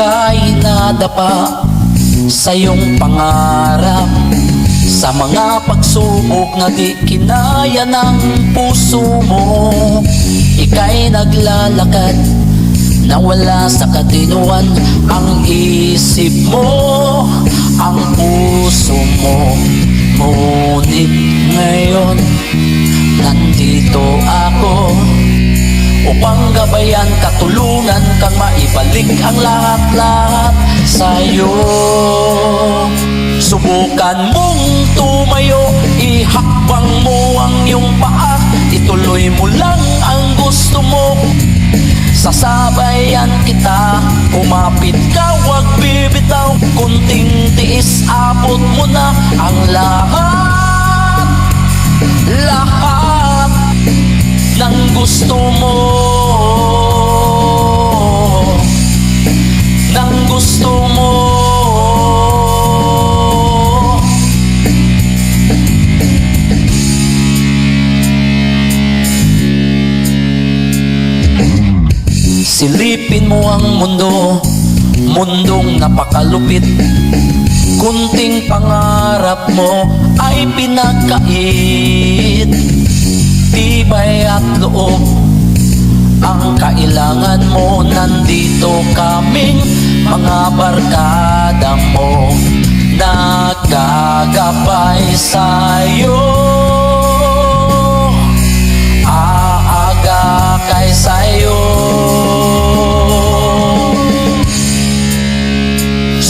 Ika'y nadapa sa iyong pangarap, sa mga pagsubok na di kinaya ng puso mo. Ika'y naglalakad na wala sa katinuan, ang isip mo, ang puso mo. Ngunit ngayon, nandito ako upang gabayan, katulungan kang maibalik ang lahat-lahat sa'yo. Subukan mong tumayo, ihakbang mo ang iyong paa, ituloy mo lang ang gusto mo. Sasabayan kita, kumapit ka, wag bibitaw, kunting tiis, abot mo na ang lahat, lahat ng gusto mo, ng gusto mo. Silipin mo ang mundo, mundong napakalupit. Kunting pangarap mo ay pinagkait, tibay at loob ang kailangan mo. Nandito kaming mga barkada mo, nagagabay sa'yo, aaga kay sa'yo.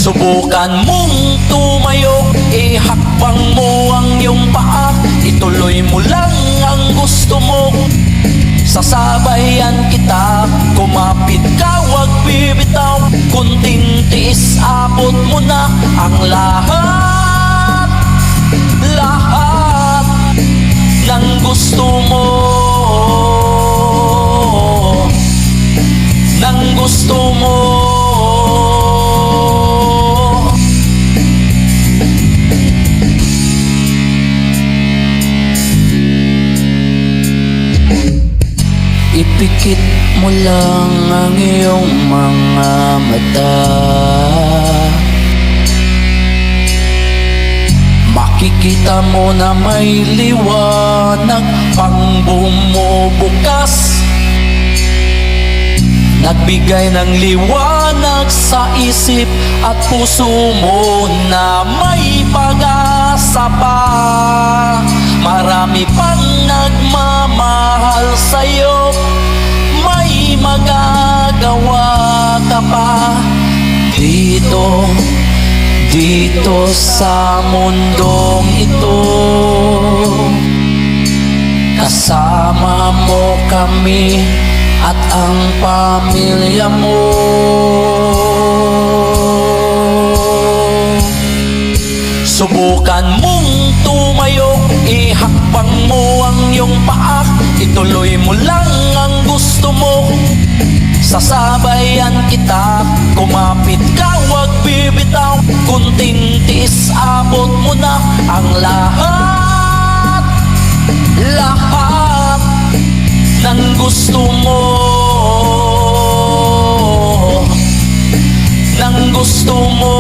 Subukan mong tumayo, ihakbang mo ang iyong paa, ituloy mo lang ang gusto mo. Sasabayan kita, kumapit ka, wag bibitaw, kunting tiis, abot mo na ang lahat, lahat ng gusto mo, ng gusto mo. Ipikit mo lang ang iyong mga mata, makikita mo na may liwanag pang bumubukas, nagbigay ng liwanag sa isip at puso mo na may pag-asa pa. Marami pang nagmamahal sa'yo, may magagawa ka pa. Dito, dito sa mundong ito, kasama mo kami at ang pamilya mo. Subukan mong tumayo, ihakbang mo ang iyong paa, ituloy mo lang ang gusto mo. Sasabayan kita, kumapit ka, wag bibitaw, kunting tiis, abot mo na ang lahat, lahat ng gusto mo, ng gusto mo.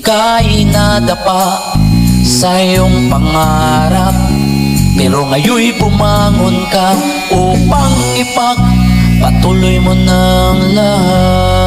Ika'y nadapa sa iyong pangarap, pero ngayon'y bumangon ka upang ipagpatuloy mo ng lahat.